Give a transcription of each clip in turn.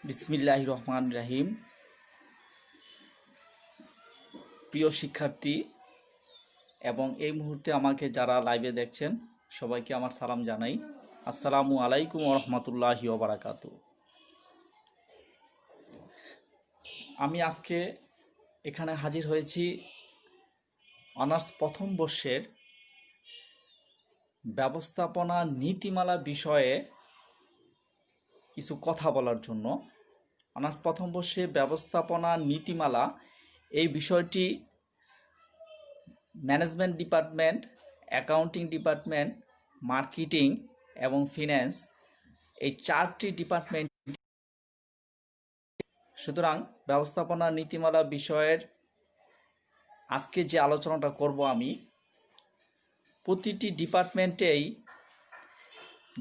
বিসমিল্লাহির রহমানির রহিম। প্রিয় শিক্ষার্থী এবং এই মুহূর্তে আমাকে যারা লাইভে দেখছেন সবাইকে আমার সালাম জানাই। আসসালামু আলাইকুম ওয়া রাহমাতুল্লাহি ওয়া বারাকাতুহু। আমি আজকে এখানে হাজির হয়েছি অনার্স প্রথম বর্ষের ব্যবস্থাপনা নীতিমালা বিষয়ে কিছু কথা বলার জন্য। অনার্স প্রথম বর্ষে ব্যবস্থাপনা নীতিমালা এই বিষয়টি management department, accounting department, marketing এবং ফিন্যান্স এই চারটি ডিপার্টমেন্ট। সুতরাং ব্যবস্থাপনা নীতিমালা বিষয়ের আজকে যে আলোচনাটা করব আমি, প্রতিটি ডিপার্টমেন্টেই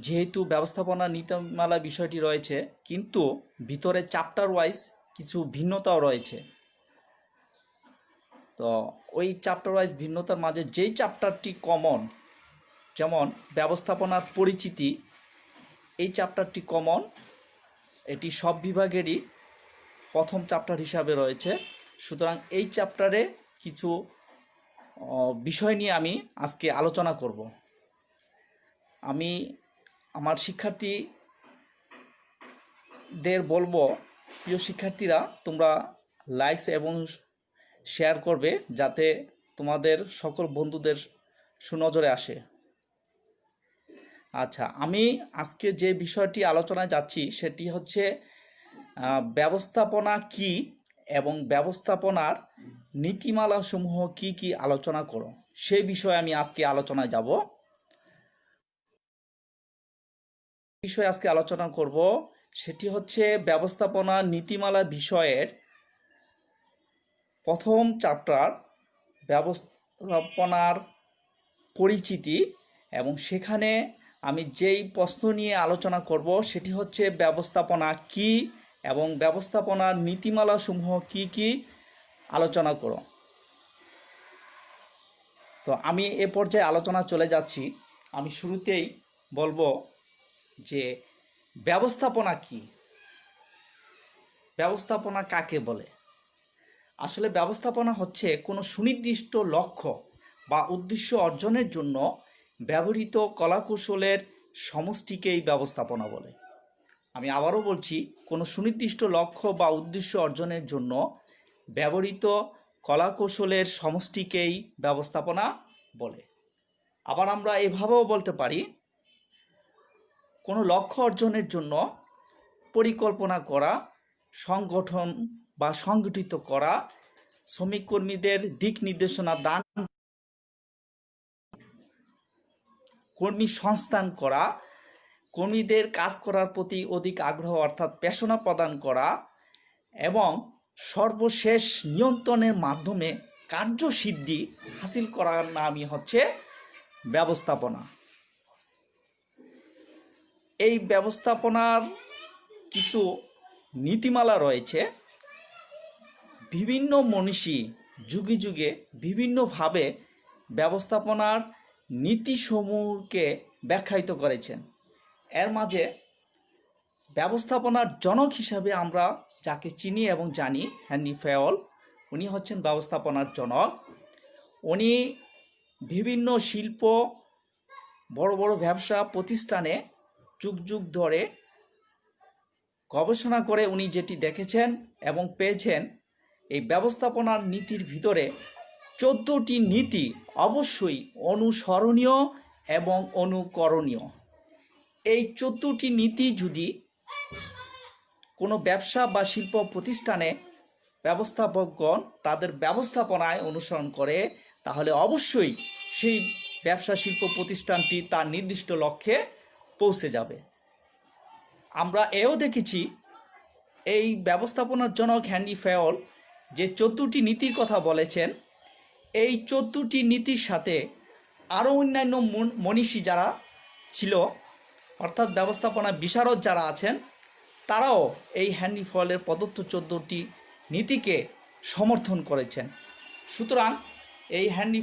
যেহেতু ব্যবস্থাপনা নীতিমালা বিষয়টি রয়েছে, কিন্তু ভিতরে চ্যাপ্টার ওয়াইজ কিছু ভিন্নতাও রয়েছে। তো ওই চ্যাপ্টার ওয়াইজ ভিন্নতার মাঝে যেই চ্যাপ্টারটি কমন, যেমন ব্যবস্থাপনার পরিচিতি, এই চ্যাপ্টারটি কমন, এটি সব বিভাগেরই প্রথম চ্যাপ্টার হিসাবে রয়েছে। সুতরাং এই চ্যাপ্টারে কিছু বিষয় নিয়ে আমি আজকে আলোচনা করব। আমি আমার শিক্ষার্থীদের বলবো, প্রিয় শিক্ষার্থীরা, তোমরা লাইকস এবং শেয়ার করবে যাতে তোমাদের সকল বন্ধুদের সুনজরে আসে। আচ্ছা, আমি আজকে যে বিষয়টি আলোচনায় যাচ্ছি সেটি হচ্ছে ব্যবস্থাপনা কি এবং ব্যবস্থাপনার নীতিমালাসমূহ কি কি আলোচনা করো, সেই বিষয়ে আমি আজকে আলোচনায় যাব। বিষয়ে আজকে আলোচনা করব সেটি হচ্ছে ব্যবস্থাপনা নীতিমালা বিষয়ের প্রথম চ্যাপ্টার, ব্যবস্থাপনার পরিচিতি। এবং সেখানে আমি যেই প্রশ্ন নিয়ে আলোচনা করব সেটি হচ্ছে ব্যবস্থাপনা কি এবং ব্যবস্থাপনার নীতিমালাসমূহ কি কি আলোচনা করো। তো আমি এ পর্যায়ে আলোচনা চলে যাচ্ছি। আমি শুরুতেই বলবো যে ব্যবস্থাপনা কি, ব্যবস্থাপনা কাকে বলে। আসলে ব্যবস্থাপনা হচ্ছে কোনো সুনির্দিষ্ট লক্ষ্য বা উদ্দেশ্য অর্জনের জন্য ব্যবহৃত কলাকৌশলের সমষ্টিকেই ব্যবস্থাপনা বলে। আমি আবারও বলছি, কোনো সুনির্দিষ্ট লক্ষ্য বা উদ্দেশ্য অর্জনের জন্য ব্যবহৃত কলাকৌশলের সমষ্টিকেই ব্যবস্থাপনা বলে। আবার আমরা এভাবেও বলতে পারি, কোনো লক্ষ্য অর্জনের জন্য পরিকল্পনা করা, সংগঠন বা সংগঠিত করা, শ্রমিক কর্মীদের দিক নির্দেশনা দান, কর্মী সংস্থান করা, কর্মীদের কাজ করার প্রতি অধিক আগ্রহ অর্থাৎ প্রেরণা প্রদান করা এবং সর্বশেষ নিয়ন্ত্রণের মাধ্যমে কার্যসিদ্ধি হাসিল করার নামই হচ্ছে ব্যবস্থাপনা। এই ব্যবস্থাপনার কিছু নীতিমালা রয়েছে। বিভিন্ন মনীষী যুগে যুগে বিভিন্নভাবে ব্যবস্থাপনার নীতিসমূহকে ব্যাখ্যায়িত করেছেন। এর মাঝে ব্যবস্থাপনার জনক হিসাবে আমরা যাকে চিনি এবং জানি, হেনরি ফেয়ল, উনি হচ্ছেন ব্যবস্থাপনার জনক। উনি বিভিন্ন শিল্প, বড় বড় ব্যবসা প্রতিষ্ঠানে যুগ যুগ ধরে গবেষণা করে উনি যেটি দেখেছেন এবং পেয়েছেন, এই ব্যবস্থাপনার নীতির ভিতরে 14টি নীতি অবশ্যই অনুসরণীয় এবং অনুকরণীয়। এই 14টি নীতি যদি কোনো ব্যবসা বা শিল্প প্রতিষ্ঠানে ব্যবস্থাপকগণ তাদের ব্যবস্থাপনায় অনুসরণ করে, তাহলে অবশ্যই সেই ব্যবসা শিল্প প্রতিষ্ঠানটি তার নির্দিষ্ট লক্ষ্যে পৌঁছে যাবে। আমরা এও দেখেছি, এই ব্যবস্থাপনার জনক হেনরি ফেয়ল যে 14টি নীতির কথা বলেছেন, এই 14টি নীতির সাথে আরও অন্যান্য মনীষী যারা ছিল, অর্থাৎ ব্যবস্থাপনা বিশারদ যারা আছেন, তারাও এই হেনরি ফয়েলের প্রদত্ত 14টি নীতিকে সমর্থন করেছেন। সুতরাং এই হেনরি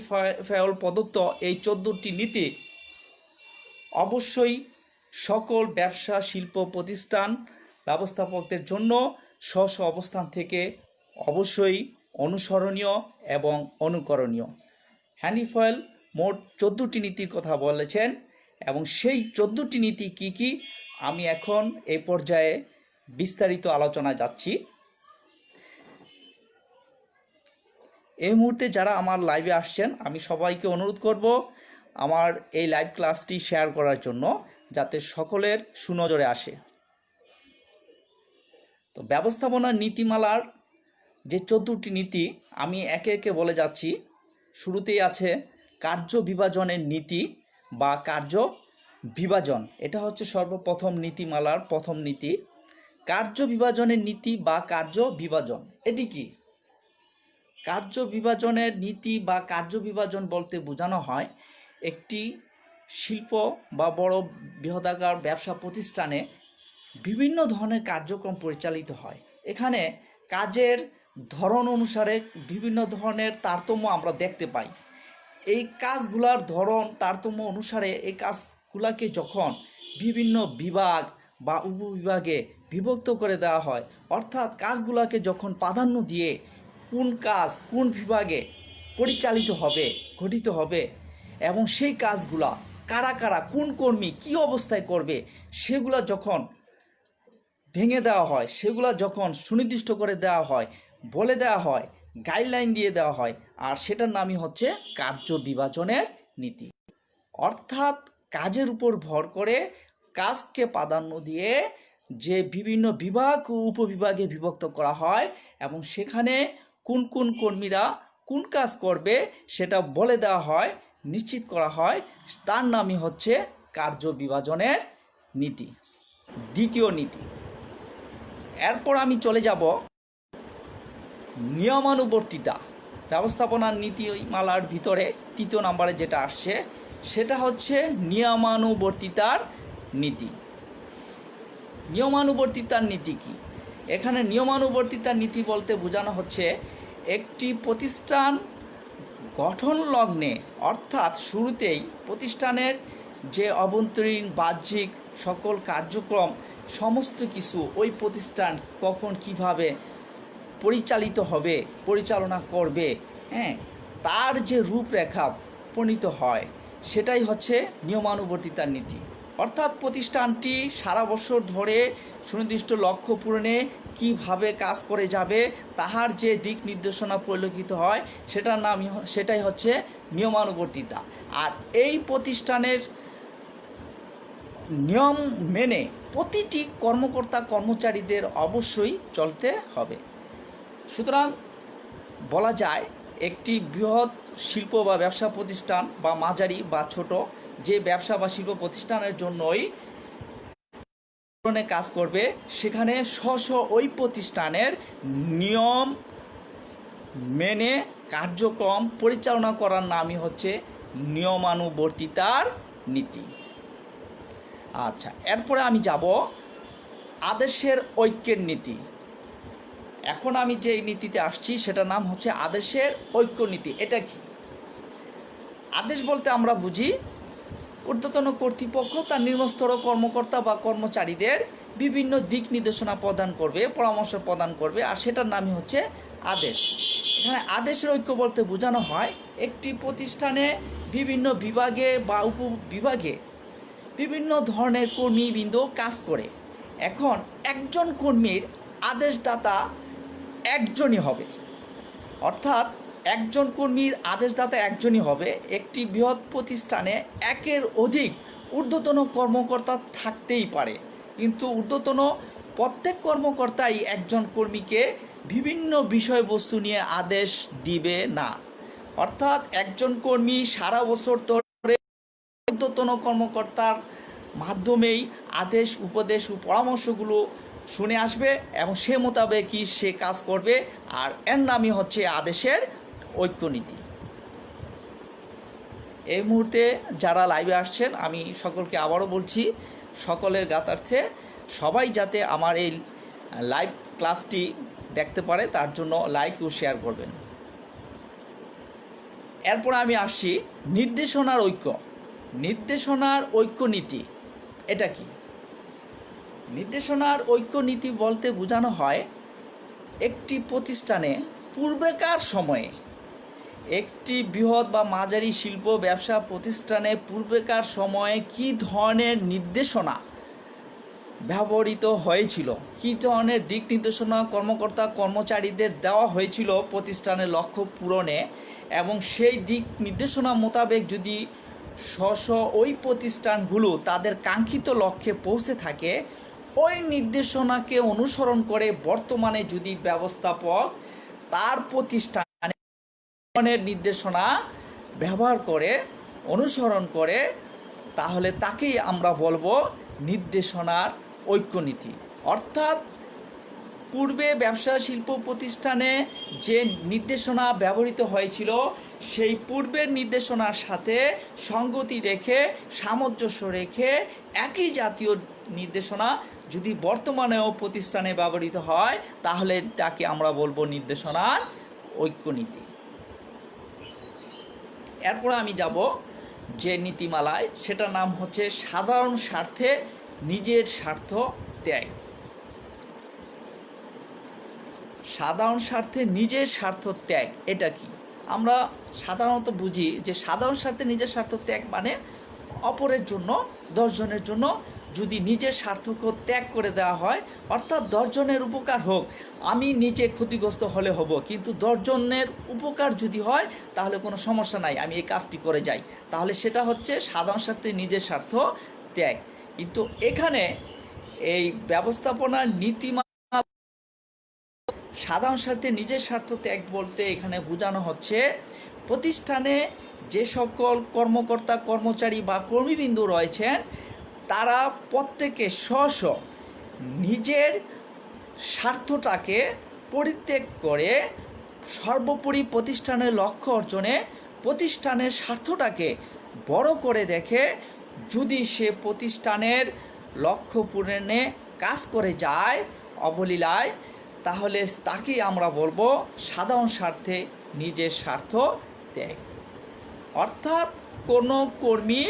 ফয়েল প্রদত্ত এই 14টি নীতি অবশ্যই সকল ব্যবসা শিল্প প্রতিষ্ঠান ব্যবস্থাপকদের জন্য স্ব স্ব অবস্থান থেকে অবশ্যই অনুসরণীয় এবং অনুকরণীয়। হেনরি ফয়েল মোট 14টি নীতির কথা বলেছেন এবং সেই 14টি নীতি কি কি আমি এখন এই পর্যায়ে বিস্তারিত আলোচনায় যাচ্ছি। এই মুহূর্তে যারা আমার লাইভে আসছেন আমি সবাইকে অনুরোধ করব আমার এই লাইভ ক্লাসটি শেয়ার করার জন্য, যাতে সকলের সুনজরে আসে। তো ব্যবস্থাপনার নীতিমালার যে 14টি নীতি আমি একে একে বলে যাচ্ছি। শুরুতেই আছে কার্য বিভাজনের নীতি বা কার্য বিভাজন। এটা হচ্ছে সর্বপ্রথম নীতিমালার প্রথম নীতি। কার্য বিভাজনের নীতি বা কার্য বিভাজন এটি কি? কার্য বিভাজনের নীতি বা কার্য বিভাজন বলতে বোঝানো হয় একটি শিল্প বা বড় বৃহদাকার ব্যবসা প্রতিষ্ঠানে বিভিন্ন ধরনের কার্যক্রম পরিচালিত হয়। এখানে কাজের ধরন অনুসারে বিভিন্ন ধরনের তারতম্য আমরা দেখতে পাই। এই কাজগুলার ধরন তারতম্য অনুসারে এই কাজগুলাকে যখন বিভিন্ন বিভাগ বা উপবিভাগে বিভক্ত করে দেওয়া হয়, অর্থাৎ কাজগুলাকে যখন প্রাধান্য দিয়ে কোন কাজ কোন বিভাগে পরিচালিত হবে, গঠিত হবে এবং সেই কাজগুলা কারা কারা কোন কর্মী কী অবস্থায় করবে সেগুলা যখন ভেঙে দেওয়া হয়, সেগুলা যখন সুনির্দিষ্ট করে দেওয়া হয়, বলে দেওয়া হয়, গাইডলাইন দিয়ে দেওয়া হয়, আর সেটার নামই হচ্ছে কার্য বিভাজনের নীতি। অর্থাৎ কাজের উপর ভর করে কাজকে প্রাধান্য দিয়ে যে বিভিন্ন বিভাগ ও উপবিভাগে বিভক্ত করা হয় এবং সেখানে কোন কোন কর্মীরা কোন কাজ করবে সেটা বলে দেওয়া হয়, নিশ্চিত করা হয়, তার নামই হচ্ছে কার্য বিভাজনের নীতি। দ্বিতীয় নীতি। এরপর আমি চলে যাব নিয়মানুবর্তিতা। ব্যবস্থাপনার নীতিমালার ভিতরে 3 নম্বরে যেটা আসছে সেটা হচ্ছে নিয়মানুবর্তিতার নীতি। নিয়মানুবর্তিতার নীতি কি? এখানে নিয়মানুবর্তিতার নীতি বলতে বোঝানো হচ্ছে একটি প্রতিষ্ঠান গঠন লগ্নে, অর্থাৎ শুরুতেই প্রতিষ্ঠানের যে অভ্যন্তরীণ বাহ্যিক সকল কার্যক্রম সমস্ত কিছু ওই প্রতিষ্ঠান কখন কিভাবে পরিচালিত হবে, পরিচালনা করবে, তার যে রূপরেখা প্রণীত হয় সেটাই হচ্ছে নিয়মানুবর্তিতার নীতি। অর্থাৎ প্রতিষ্ঠানটি সারা বছর ধরে সুনির্দিষ্ট লক্ষ্য পূরণে কিভাবে কাজ করে যাবে তাহার যে দিক নির্দেশনা পরিলক্ষিত হয় সেটাই হচ্ছে নিয়মানুবর্তিতা। আর এই প্রতিষ্ঠানের নিয়ম মেনে প্রতিটি কর্মকর্তা কর্মচারীদের অবশ্যই চলতে হবে। সুতরাং বলা যায় একটি বৃহৎ শিল্প বা ব্যবসা প্রতিষ্ঠান বা মাঝারি বা ছোট যে ব্যবসা বা শিল্প প্রতিষ্ঠানের জন্যই কাজ করবে সেখানে স্ব ওই প্রতিষ্ঠানের নিয়ম মেনে কার্যক্রম পরিচালনা করার নামই হচ্ছে নিয়মানুবর্তিতার নীতি। আচ্ছা, এরপরে আমি যাব আদেশের ঐক্যের নীতি। এখন আমি যে নীতিতে আসছি সেটার নাম হচ্ছে আদেশের ঐক্য নীতি। এটা কি? আদেশ বলতে আমরা বুঝি ঊর্ধ্বতন কর্তৃপক্ষ তার নিম্নস্তর কর্মকর্তা বা কর্মচারীদের বিভিন্ন দিক নির্দেশনা প্রদান করবে, পরামর্শ প্রদান করবে, আর সেটার নামই হচ্ছে আদেশ। এখানে আদেশের ঐক্য বলতে বোঝানো হয় একটি প্রতিষ্ঠানে বিভিন্ন বিভাগে বা উপবিভাগে বিভিন্ন ধরনের কর্মীবৃন্দ কাজ করে। এখন একজন কর্মীর আদেশদাতা একজনই হবে, অর্থাৎ একজন কর্মীর আদেশদাতা একজনই হবে। একটি বৃহৎ প্রতিষ্ঠানে একের অধিক ঊর্ধ্বতন কর্মকর্তা থাকতেই পারে, কিন্তু ঊর্ধ্বতন প্রত্যেক কর্মকর্তাই একজন কর্মীকে বিভিন্ন বিষয়বস্তু নিয়ে আদেশ দিবে না। অর্থাৎ একজন কর্মী সারা বছর ধরে ঊর্ধ্বতন কর্মকর্তার মাধ্যমেই আদেশ উপদেশ ও পরামর্শগুলো শুনে আসবে এবং সে মোতাবেকই সে কাজ করবে, আর এর নামই হচ্ছে আদেশের ঐক্যনীতি। এই মুহূর্তে যারা লাইভে আসছেন আমি সকলকে আবারও বলছি, সকলের জ্ঞাতার্থে সবাই যাতে আমার এই লাইভ ক্লাসটি দেখতে পারে তার জন্য লাইক ও শেয়ার করবেন। এরপর আমি আসছি নির্দেশনার ঐক্য। নির্দেশনার ঐক্য নীতি এটা কি? নির্দেশনার ঐক্য নীতি বলতে বোঝানো হয় একটি প্রতিষ্ঠানে পূর্বেকার সময়ে একটি বৃহৎ বা মাঝারি শিল্প ব্যবসা প্রতিষ্ঠানে পূর্বেকার সময়ে কী ধরনের নির্দেশনা ব্যবহৃত হয়েছিল, কী ধরনের দিক নির্দেশনা কর্মকর্তা কর্মচারীদের দেওয়া হয়েছিল প্রতিষ্ঠানের লক্ষ্য পূরণে, এবং সেই দিক নির্দেশনা মোতাবেক যদি ওই প্রতিষ্ঠানগুলো তাদের কাঙ্ক্ষিত লক্ষ্যে পৌঁছে থাকে, ওই নির্দেশনাকে অনুসরণ করে বর্তমানে যদি ব্যবস্থাপক তার প্রতিষ্ঠানের নির্দেশনা ব্যবহার করে অনুসরণ করে, তাহলে তাকেই আমরা বলবো নির্দেশনার ঐক্যনীতি। অর্থাৎ পূর্বে ব্যবসা শিল্প প্রতিষ্ঠানে যে নির্দেশনা ব্যবহৃত হয়েছিল সেই পূর্বের নির্দেশনার সাথে সঙ্গতি রেখে সামঞ্জস্য রেখে একই জাতীয় নির্দেশনা যদি বর্তমানেও প্রতিষ্ঠানে ব্যবহৃত হয়, তাহলে তাকে আমরা বলবো নির্দেশনার ঐক্যনীতি। এরপর আমি যাব যে নীতিমালায়, সেটার নাম হচ্ছে সাধারণ স্বার্থে নিজের স্বার্থ ত্যাগ। সাধারণ স্বার্থে নিজের স্বার্থ ত্যাগ এটা কি? আমরা সাধারণত বুঝি যে সাধারণ স্বার্থে নিজের স্বার্থ ত্যাগ মানে অপরের জন্য, 10 জনের জন্য যদি নিজের স্বার্থকে ত্যাগ করে দেওয়া হয়, অর্থাৎ 10 জনের উপকার হোক, আমি নিজে ক্ষতিগ্রস্ত হলে হব, কিন্তু 10 জনের উপকার যদি হয় তাহলে কোনো সমস্যা নাই, আমি এই কাজটি করে যাই, তাহলে সেটা হচ্ছে সাধারণ স্বার্থে নিজের স্বার্থ ত্যাগ। কিন্তু এখানে এই ব্যবস্থাপনার নীতিমালা সাধারণ স্বার্থে নিজের স্বার্থ ত্যাগ বলতে এখানে বোঝানো হচ্ছে প্রতিষ্ঠানে যে সকল কর্মকর্তা কর্মচারী বা কর্মীবৃন্দ রয়েছেন তারা প্রত্যেকে স্ব নিজের স্বার্থটাকে পরিত্যাগ করে সর্বোপরি প্রতিষ্ঠানের লক্ষ্য অর্জনে প্রতিষ্ঠানের স্বার্থটাকে বড় করে দেখে যদি সে প্রতিষ্ঠানের লক্ষ্য পূরণে কাজ করে যায় অবলীলায়, তাহলে তাকেই আমরা বলবো সাধারণ স্বার্থে নিজের স্বার্থ ত্যাগ। অর্থাৎ কোনো কর্মী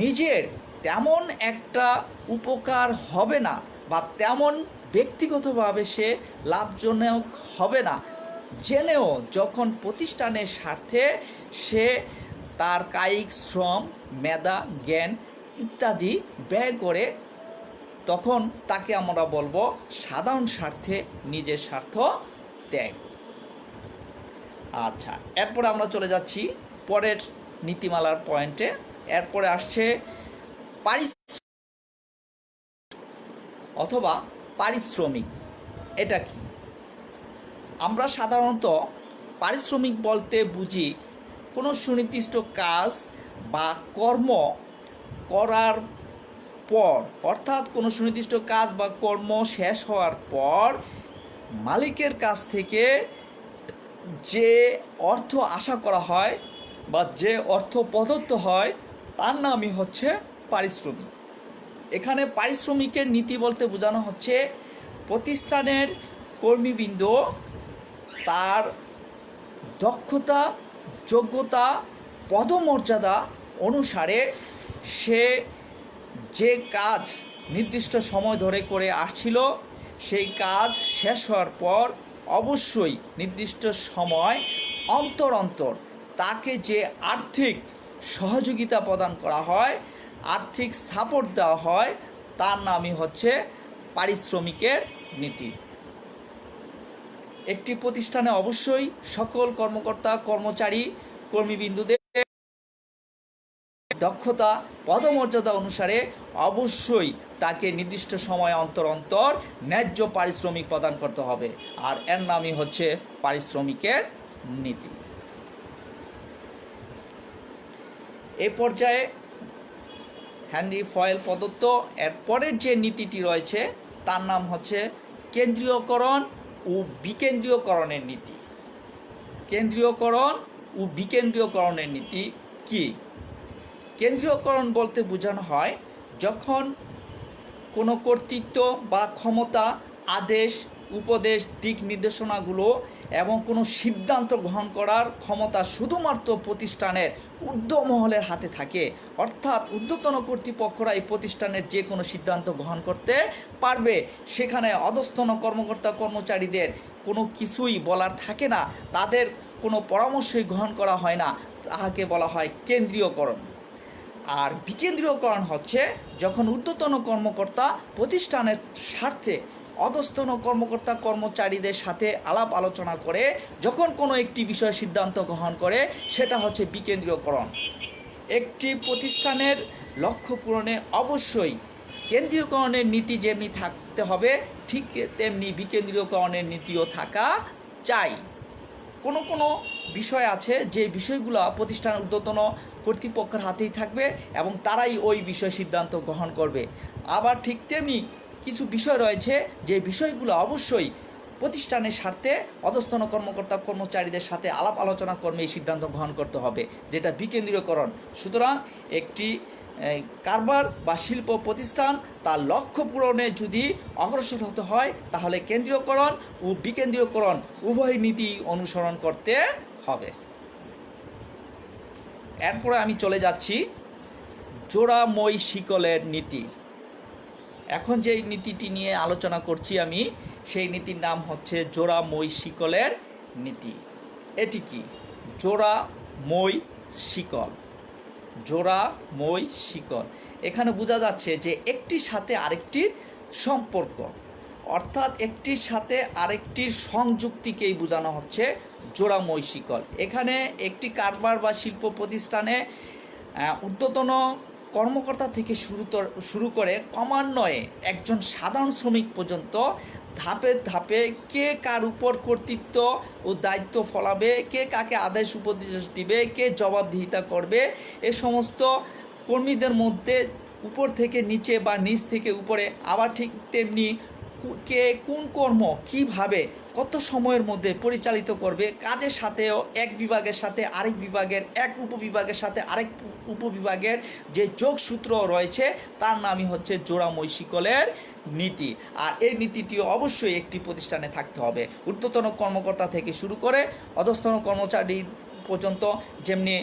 নিজের তেমন একটা উপকার হবে না বা তেমন ব্যক্তিগতভাবে সে লাভজনক হবে না জেনেও যখন প্রতিষ্ঠানের স্বার্থে সে তার কায়িক শ্রম, মেধা, জ্ঞান ইত্যাদি ব্যয় করে, তখন তাকে আমরা বলবো সাধারণ স্বার্থে নিজের স্বার্থ ত্যাগ। আচ্ছা, এরপরে আমরা চলে যাচ্ছি পরের নীতিমালার পয়েন্টে। এরপরে আসছে অথবা পারিশ্রমিক। এটা কি? আমরা সাধারণত পারিশ্রমিক বলতে বুঝি কোনো সুনির্দিষ্ট কাজ বা কর্ম করার পর, অর্থাৎ কোনো সুনির্দিষ্ট কাজ বা কর্ম শেষ হওয়ার পর মালিকের কাছ থেকে যে অর্থ আশা করা হয় বা যে অর্থ প্রদত্ত হয় তার নামই হচ্ছে পারিশ্রমিক। এখানে পারিশ্রমিকের নীতি বলতে বোঝানো হচ্ছে প্রতিষ্ঠানের কর্মীবৃন্দ তার দক্ষতা, যোগ্যতা, পদমর্যাদা অনুসারে সে যে কাজ নির্দিষ্ট সময় ধরে করে আসছিল সেই কাজ শেষ হওয়ার পর অবশ্যই নির্দিষ্ট সময় অন্তর অন্তর তাকে যে আর্থিক সহযোগিতা প্রদান করা হয়, আর্থিক সাপোর্ট দেওয়া হয়, তার নামই হচ্ছে পারিশ্রমিকের নীতি। একটি প্রতিষ্ঠানে অবশ্যই সকল কর্মকর্তা কর্মচারী কর্মীবৃন্দদের দক্ষতা, পদমর্যাদা অনুসারে অবশ্যই তাকে নির্দিষ্ট সময় অন্তর অন্তর ন্যায্য পারিশ্রমিক প্রদান করতে হবে, আর এর নামই হচ্ছে পারিশ্রমিকের নীতি। এই পর্যায়ে হেনরি ফয়েল প্রদত্ত এর পরের যে নীতিটি রয়েছে তার নাম হচ্ছে কেন্দ্রীয়করণ ও বিকেন্দ্রীয়করণের নীতি। কেন্দ্রীয়করণ ও বিকেন্দ্রীয়করণের নীতি কি? কেন্দ্রীয়করণ বলতে বোঝানো হয় যখন কোনো কর্তৃত্ব বা ক্ষমতা, আদেশ, উপদেশ, দিক নির্দেশনাগুলো এবং কোনো সিদ্ধান্ত গ্রহণ করার ক্ষমতা শুধুমাত্র প্রতিষ্ঠানের ঊর্ধ্ব মহলের হাতে থাকে। অর্থাৎ ঊর্ধ্বতন কর্তৃপক্ষরা এই প্রতিষ্ঠানের যে কোনো সিদ্ধান্ত গ্রহণ করতে পারবে। সেখানে অধস্তন কর্মকর্তা কর্মচারীদের কোনো কিছুই বলার থাকে না, তাদের কোনো পরামর্শই গ্রহণ করা হয় না। তাহাকে বলা হয় কেন্দ্রীয়করণ। আর বিকেন্দ্রীয়করণ হচ্ছে যখন ঊর্ধ্বতন কর্মকর্তা প্রতিষ্ঠানের স্বার্থে অধস্তন কর্মকর্তা কর্মচারীদের সাথে আলাপ আলোচনা করে যখন কোনো একটি বিষয়ে সিদ্ধান্ত গ্রহণ করে, সেটা হচ্ছে বিকেন্দ্রীয়করণ। একটি প্রতিষ্ঠানের লক্ষ্য পূরণে অবশ্যই কেন্দ্রীয়করণের নীতি যেমনি থাকতে হবে, ঠিক তেমনি বিকেন্দ্রীয়করণের নীতিও থাকা চাই। কোনো কোনো বিষয় আছে যে বিষয়গুলো প্রতিষ্ঠানের ঊর্ধ্বতন কর্তৃপক্ষের হাতেই থাকবে এবং তারাই ওই বিষয়ে সিদ্ধান্ত গ্রহণ করবে। আবার ঠিক তেমনি কিছু বিষয় রয়েছে যে বিষয়গুলো অবশ্যই প্রতিষ্ঠানের স্বার্থে অধস্তন কর্মকর্তা কর্মচারীদের সাথে আলাপ আলোচনা কর্মে এই সিদ্ধান্ত গ্রহণ করতে হবে, যেটা বিকেন্দ্রীয়করণ। সুতরাং একটি কারবার বা শিল্প প্রতিষ্ঠান তার লক্ষ্য পূরণে যদি অগ্রসর হতে হয়, তাহলে কেন্দ্রীয়করণ ও বিকেন্দ্রীয়করণ উভয় নীতি অনুসরণ করতে হবে। এরপরে আমি চলে যাচ্ছি জোড়াময় শিকলের নীতি। এখন যেই নীতিটি নিয়ে আলোচনা করছি আমি, সেই নীতির নাম হচ্ছে জোড়াময় শিকলের নীতি। এটি কি? জোড়াময় শিকল। জোড়াময় শিকল, এখানে বোঝা যাচ্ছে যে একটির সাথে আরেকটির সম্পর্ক, অর্থাৎ একটির সাথে আরেকটির সংযুক্তিকেই বোঝানো হচ্ছে জোড়াময় শিকল। এখানে একটি কারবার বা শিল্প প্রতিষ্ঠানে ঊর্ধ্বতন কর্মকর্তা থেকে শুরু করে ক্রমান্বয়ে একজন সাধারণ শ্রমিক পর্যন্ত ধাপে ধাপে কে কার উপর কর্তৃত্ব ও দায়িত্ব ফলাবে, কে কাকে আদেশ উপদেশ দিবে, কে জবাবদিহিতা করবে, এ সমস্ত কর্মীদের মধ্যে উপর থেকে নিচে বা নিচ থেকে উপরে, আবার ঠিক তেমনি কে কোন কর্ম কিভাবে কত সময়ের মধ্যে পরিচালিত করবে, কাজের সাথেও এক বিভাগের সাথে আরেক বিভাগের, এক উপবিভাগের সাথে আরেক উপবিভাগের যে যোগসূত্র রয়েছে, তার নামই হচ্ছে জোড়াময় শিকলের নীতি। আর এই নীতিটি অবশ্যই একটি প্রতিষ্ঠানে থাকতে হবে। ঊর্ধ্বতন কর্মকর্তা থেকে শুরু করে অধস্তন কর্মচারী পর্যন্ত যেমনি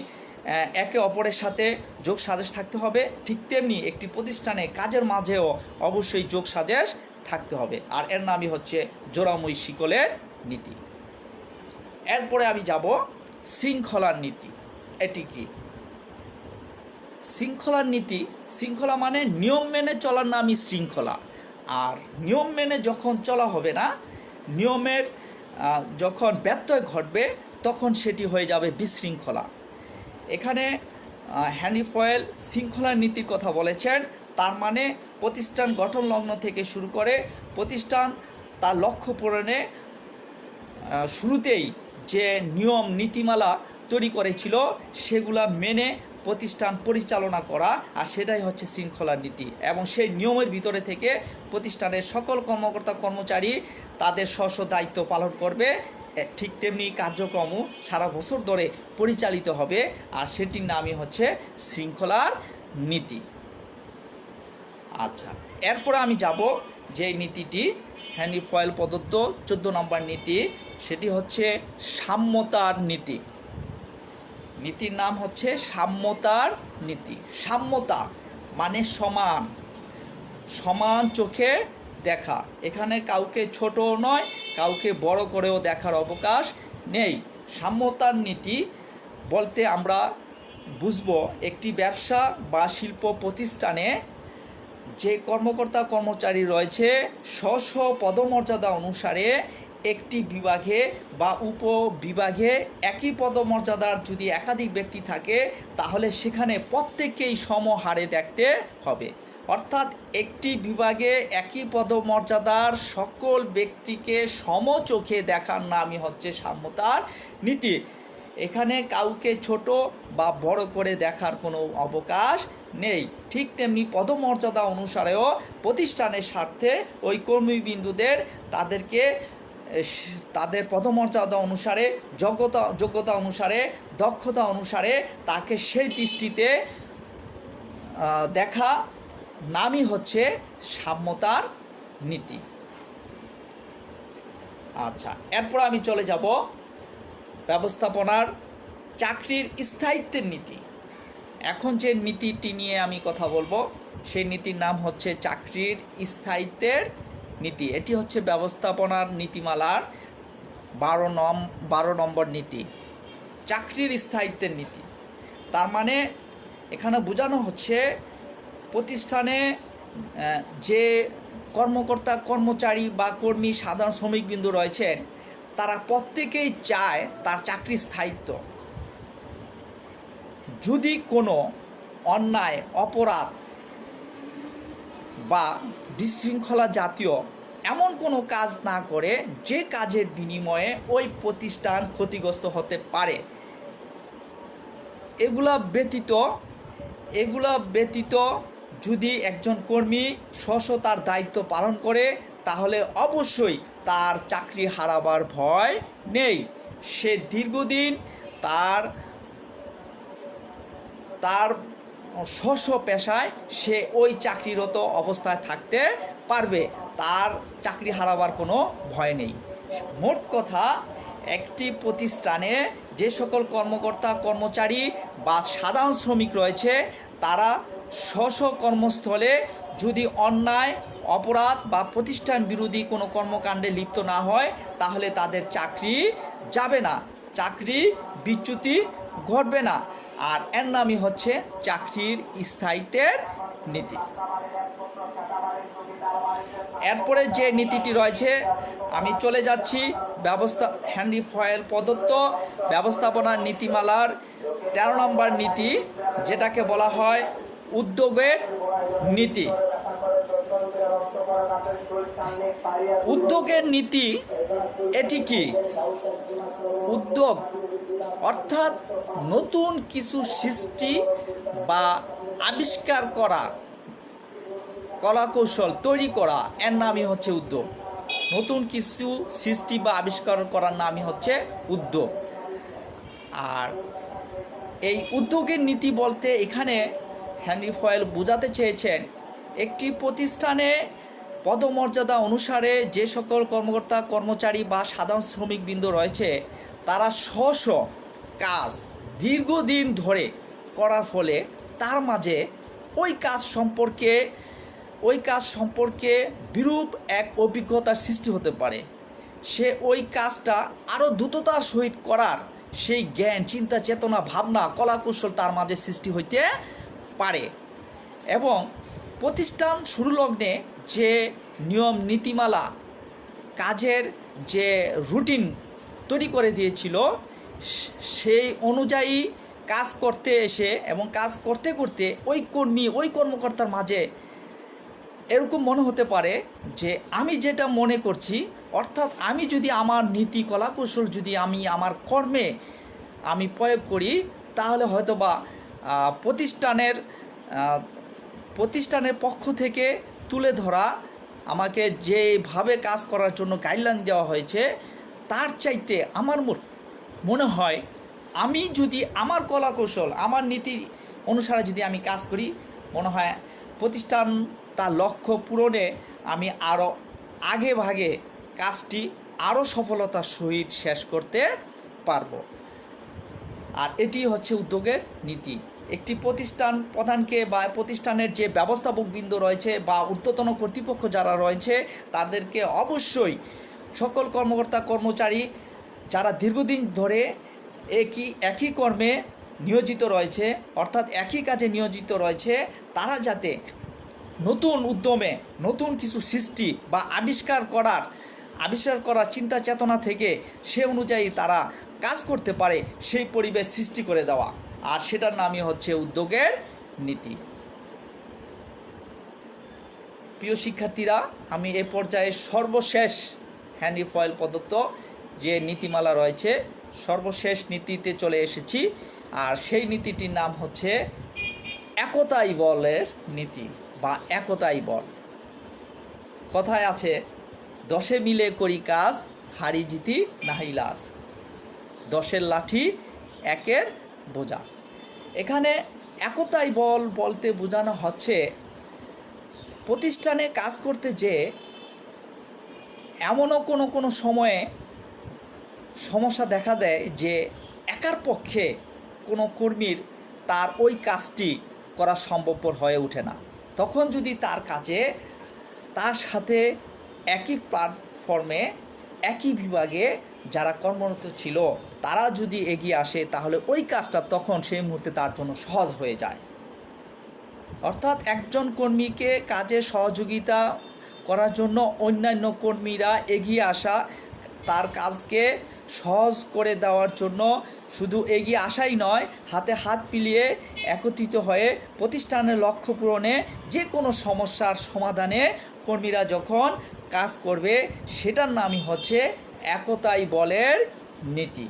একে অপরের সাথে যোগ সাজেশ থাকতে হবে, ঠিক তেমনি একটি প্রতিষ্ঠানে কাজের মাঝেও অবশ্যই যোগ সাজেশ থাকতে হবে। আর এর নামই হচ্ছে জোড়াময় শিকলের নীতি। এরপরে আমি যাব শৃঙ্খলার নীতি। এটি কি? শৃঙ্খলার নীতি, শৃঙ্খলা মানে নিয়ম মেনে চলার নামই শৃঙ্খলা। আর নিয়ম মেনে যখন চলা হবে না, নিয়মের যখন ব্যত্যয় ঘটবে, তখন সেটি হয়ে যাবে বিশৃঙ্খলা। এখানে হেনরি ফয়েল শৃঙ্খলার নীতির কথা বলেছেন। তার মানে প্রতিষ্ঠান গঠন লগ্ন থেকে শুরু করে প্রতিষ্ঠান তার লক্ষ্য পূরণে শুরুতেই যে নিয়ম নীতিমালা তৈরি করেছিল, সেগুলা মেনে প্রতিষ্ঠান পরিচালনা করা, আর সেটাই হচ্ছে শৃঙ্খলার নীতি। এবং সেই নিয়মের ভিতরে থেকে প্রতিষ্ঠানের সকল কর্মকর্তা কর্মচারী তাদের স্ব দায়িত্ব পালন করবে, ঠিক তেমনি কার্যক্রমও সারা বছর ধরে পরিচালিত হবে, আর সেটির নামই হচ্ছে শৃঙ্খলার নীতি। আচ্ছা, এরপরে আমি যাব যে নীতিটি হেনরি ফয়েল প্রদত্ত 14 নম্বর নীতি, সেটি হচ্ছে সাম্যতার নীতি। নীতির নাম হচ্ছে সাম্যতার নীতি। সাম্যতা মানে সমান, সমান চোখে দেখা। এখানে কাউকে ছোট নয়, কাউকে বড় করেও দেখার অবকাশ নেই। সাম্যতার নীতি বলতে আমরা বুঝবো একটি ব্যবসা বা শিল্প প্রতিষ্ঠানে যে কর্মকর্তা কর্মচারী রয়েছে, স্ব পদমর্যাদা অনুসারে একটি বিভাগে বা উপবিভাগে একই পদমর্যাদার যদি একাধিক ব্যক্তি থাকে, তাহলে সেখানে প্রত্যেককেই সমহারে দেখতে হবে। অর্থাৎ একটি বিভাগে একই পদমর্যাদার সকল ব্যক্তিকে সমচোখে দেখার নামই হচ্ছে সাম্যতার নীতি। এখানে কাউকে ছোট বা বড় করে দেখার কোনো অবকাশ নেই। ঠিক তেমনি পদমর্যাদা অনুসারেও প্রতিষ্ঠানের স্বার্থে ওই কর্মীবিন্দুদের তাদেরকে তাদের পদমর্যাদা অনুসারে, যোগ্যতা অনুসারে, দক্ষতা অনুসারে তাকে সেই দৃষ্টিতে দেখা নামই হচ্ছে সাম্যতার নীতি। আচ্ছা, এরপর আমি চলে যাব ব্যবস্থাপনার চাকরির স্থায়িত্বের নীতি। এখন যে নীতিটি নিয়ে আমি কথা বলবো সেই নীতির নাম হচ্ছে চাকরির স্থায়িত্বের নীতি। এটি হচ্ছে ব্যবস্থাপনার নীতিমালার 12 নম্বর নীতি, চাকরির স্থায়িত্বের নীতি। তার মানে এখানে বোঝানো হচ্ছে প্রতিষ্ঠানে যে কর্মকর্তা কর্মচারী বা কর্মী সাধারণ শ্রমিকবৃন্দ রয়েছেন তারা প্রত্যেকেই চায় তার চাকরির স্থায়িত্ব। যদি কোনো অন্যায় অপরাধ বা বিশৃঙ্খলা জাতীয় এমন কোনো কাজ না করে যে কাজের বিনিময়ে ওই প্রতিষ্ঠান ক্ষতিগ্রস্ত হতে পারে, এগুলা ব্যতীত যদি একজন কর্মী তার দায়িত্ব পালন করে তাহলে অবশ্যই তার চাকরি হারাবার ভয় নেই। সে দীর্ঘদিন তার পেশায় সে ওই চাকরিরত অবস্থায় থাকতে পারবে, তার চাকরি হারাবার কোনো ভয় নেই। মোট কথা, একটি প্রতিষ্ঠানে যে সকল কর্মকর্তা কর্মচারী বা সাধারণ শ্রমিক রয়েছে তারা কর্মস্থলে যদি অন্যায় অপরাধ বা প্রতিষ্ঠান বিরোধী কোনো কর্মকাণ্ডে লিপ্ত না হয় তাহলে তাদের চাকরি যাবে না, চাকরি বিচ্যুতি ঘটবে না। আর এর নামই হচ্ছে চাকরির স্থায়িত্বের নীতি। এরপরে যে নীতিটি রয়েছে, আমি চলে যাচ্ছি হেনরি ফয়েল প্রদত্ত ব্যবস্থাপনার নীতিমালার 13 নম্বর নীতি, যেটাকে বলা হয় উদ্যোগের নীতি। উদ্যোগের নীতি এটি কি? উদ্যোগ অর্থাৎ নতুন কিছু সৃষ্টি বা আবিষ্কার করা, কলাকৌশল তৈরি করা, এর নামই হচ্ছে উদ্যোগ। নতুন কিছু সৃষ্টি বা আবিষ্কার করার নামই হচ্ছে উদ্যোগ। আর এই উদ্যোগের নীতি বলতে এখানে হেনরি ফয়েল বোঝাতে চেয়েছেন একটি প্রতিষ্ঠানে পদমর্যাদা অনুসারে যে সকল কর্মকর্তা কর্মচারী বা সাধারণ শ্রমিকবৃন্দ রয়েছে তারা কাজ দীর্ঘদিন ধরে করার ফলে তার মাঝে ওই কাজ সম্পর্কে বিরূপ এক অভিজ্ঞতার সৃষ্টি হতে পারে। সে ওই কাজটা আরও দ্রুততার সহিত করার সেই জ্ঞান চিন্তা চেতনা ভাবনা কলাকৌশল তার মাঝে সৃষ্টি হইতে পারে। এবং প্রতিষ্ঠান শুরু লগ্নে যে নিয়ম নীতিমালা কাজের যে রুটিন তৈরি করে দিয়েছিল সেই অনুযায়ী কাজ করতে এসে এবং কাজ করতে করতে ওই কর্মকর্তার মাঝে এরকম মনে হতে পারে যে আমি যেটা মনে করছি, অর্থাৎ আমি যদি আমার নীতি কলাকৌশল যদি আমি আমার কর্মে আমি প্রয়োগ করি তাহলে হয়তোবা প্রতিষ্ঠানের পক্ষ থেকে তুলে ধরা আমাকে যেভাবে কাজ করার জন্য গাইডলাইন দেওয়া হয়েছে তার চাইতে আমার মনে হয় আমি যদি আমার কলাকৌশল আমার নীতি অনুসারে যদি আমি কাজ করি, মনে হয় প্রতিষ্ঠান তার লক্ষ্য পূরণে আমি আরও আগে ভাগে কাজটি আরও সফলতার সহিত শেষ করতে পারবো। আর এটি হচ্ছে উদ্যোগের নীতি। একটি প্রতিষ্ঠান প্রধানকে বা প্রতিষ্ঠানের যে ব্যবস্থাপকবৃন্দ রয়েছে বা ঊর্ধ্বতন কর্তৃপক্ষ যারা রয়েছে তাদেরকে অবশ্যই সকল কর্মকর্তা কর্মচারী যারা দীর্ঘদিন ধরে একই কর্মে নিয়োজিত রয়েছে, অর্থাৎ একই কাজে নিয়োজিত রয়েছে, তারা যাতে নতুন উদ্যমে নতুন কিছু সৃষ্টি বা আবিষ্কার করার চিন্তা চেতনা থেকে সে অনুযায়ী তারা কাজ করতে পারে সেই পরিবেশ সৃষ্টি করে দেওয়া, আর সেটার নামই হচ্ছে উদ্যোগের নীতি। প্রিয় শিক্ষার্থীরা, আমি এ পর্যায়ে সর্বশেষ হেনরি ফয়েল প্রদত্ত যে নীতিমালা রয়েছে সর্বশেষ নীতিতে চলে এসেছি, আর সেই নীতিটির নাম হচ্ছে একতাই বলের নীতি বা একতাই বল। কথায় আছে, 10 মিলে করি কাজ, হারি জিতি নাহি লাজ, 10 লাঠি 1 বোঝা। এখানে একতাই বল বলতে বোঝানো হচ্ছে প্রতিষ্ঠানে কাজ করতে যে এমনও কোনো সময়ে সমস্যা দেখা দেয় যে একার পক্ষে কোনো কর্মীর তার ওই কাজটি করা সম্ভবপর হয়ে ওঠে না। তখন যদি তার কাজে তার সাথে একই প্ল্যাটফর্মে একই বিভাগে যারা কর্মরত ছিল তারা যদি এগিয়ে আসে, তাহলে ওই কাজটা তখন সেই মুহূর্তে তার জন্য সহজ হয়ে যায়। অর্থাৎ একজন কর্মীকে কাজে সহযোগিতা করার জন্য অন্যান্য কর্মীরা এগিয়ে আসা, তার কাজকে সহজ করে দেওয়ার জন্য শুধু এগিয়ে আসাই নয়, হাতে হাত মিলিয়ে একত্রিত হয়ে প্রতিষ্ঠানের লক্ষ্য পূরণে যে কোনো সমস্যার সমাধানে কর্মীরা যখন কাজ করবে, সেটার নামই হচ্ছে একতাই বলের নীতি।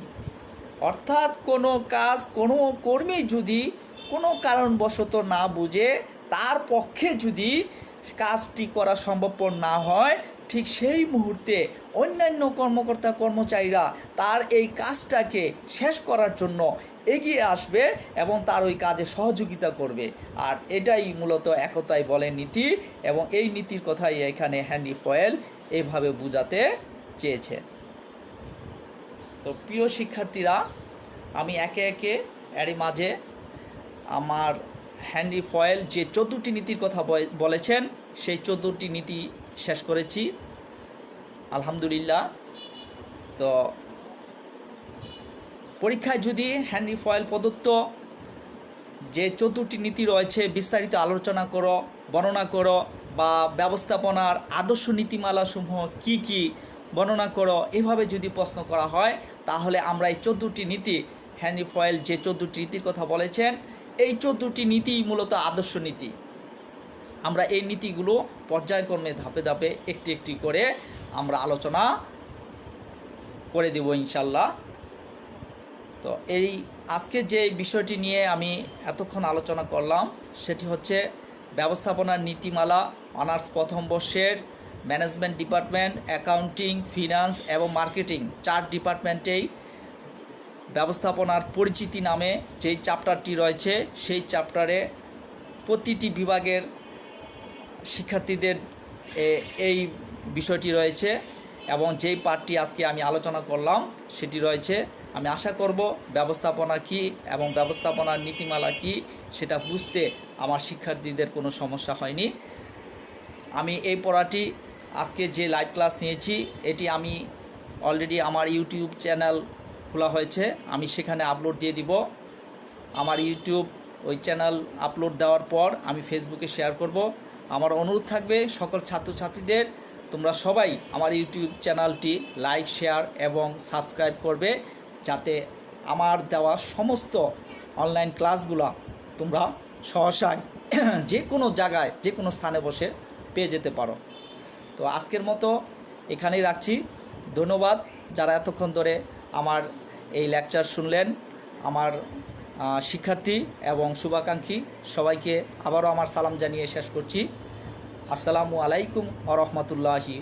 অর্থাৎ কোনো কাজ কোনো কর্মী যদি কোনো কারণবশত না বুঝে তার পক্ষে যদি কাজটি করা সম্ভবপর না হয়, ঠিক সেই মুহূর্তে অন্যান্য কর্মকর্তা কর্মচারীরা তার এই কাজটাকে শেষ করার জন্য এগিয়ে আসবে এবং তার ওই কাজে সহযোগিতা করবে। আর এটাই মূলত একতাই বলে নীতি, এবং এই নীতির কথাই এখানে হেনরি ফয়েল এইভাবে বোঝাতে চেয়েছে। তো প্রিয় শিক্ষার্থীরা, আমি একে একে এরই মাঝে আমার হেনরি ফয়েল যে 14টি নীতির কথা বলেছেন সেই 14টি নীতি শেষ করেছি আলহামদুলিল্লাহ। তো পরীক্ষায় যদি হেনরি ফয়েল প্রদত্ত যে 14টি নীতি রয়েছে বিস্তারিত আলোচনা করো, বর্ণনা করো, বা ব্যবস্থাপনার আদর্শ নীতিমালাসমূহ কি কি বর্ণনা করো, এভাবে যদি প্রশ্ন করা হয়, তাহলে আমরা এই 14টি নীতি, হেনরি ফয়েল যে 14টি নীতির কথা বলেছেন, এই 14টি নীতি মূলত আদর্শ নীতি। আমরা এই নীতিগুলো পর্যায়ক্রমে ধাপে ধাপে একটি একটি করে আমরা আলোচনা করে দেব ইনশাল্লাহ। তো এই আজকে যে বিষয়টি নিয়ে আমি এতক্ষণ আলোচনা করলাম সেটি হচ্ছে ব্যবস্থাপনার নীতিমালা, অনার্স প্রথম বর্ষের ম্যানেজমেন্ট ডিপার্টমেন্ট, অ্যাকাউন্টিং, ফিনান্স এবং মার্কেটিং 4 ডিপার্টমেন্টেই ব্যবস্থাপনার পরিচিতি নামে যেই চ্যাপ্টারটি রয়েছে, সেই চ্যাপ্টারে প্রতিটি বিভাগের শিক্ষার্থীদের এই বিষয়টি রয়েছে, এবং যেই পার্টটি আজকে আমি আলোচনা করলাম সেটি রয়েছে। আমি আশা করব ব্যবস্থাপনা কী এবং ব্যবস্থাপনার নীতিমালা কী সেটা বুঝতে আমার শিক্ষার্থীদের কোনো সমস্যা হয়নি। আমি এই পড়াটি আজকে যে লাইভ ক্লাস নিয়েছি এটি আমি অলরেডি আমার ইউটিউব চ্যানেল খোলা হয়েছে, আমি সেখানে আপলোড দিয়ে দিব। আমার ইউটিউব ওই চ্যানেল আপলোড দেওয়ার পর আমি ফেসবুকে শেয়ার করব। আমার অনুরোধ থাকবে সকল ছাত্রছাত্রীদের, তোমরা সবাই আমার ইউটিউব চ্যানেলটি লাইক, শেয়ার এবং সাবস্ক্রাইব করবে, যাতে আমার দেওয়া সমস্ত অনলাইন ক্লাসগুলো তোমরা সহসায় যে কোনো জায়গায় যে কোনো স্থানে বসে পেয়ে যেতে পারো। তো আজকের মতো এখানেই রাখছি। ধন্যবাদ যারা এতক্ষণ ধরে আমার এই লেকচার শুনলেন। আমার শিক্ষার্থী এবং শুভাকাঙ্ক্ষী সবাইকে আবারও আমার সালাম জানিয়ে শেষ করছি। আসসালামু আলাইকুম ওয়া রাহমাতুল্লাহি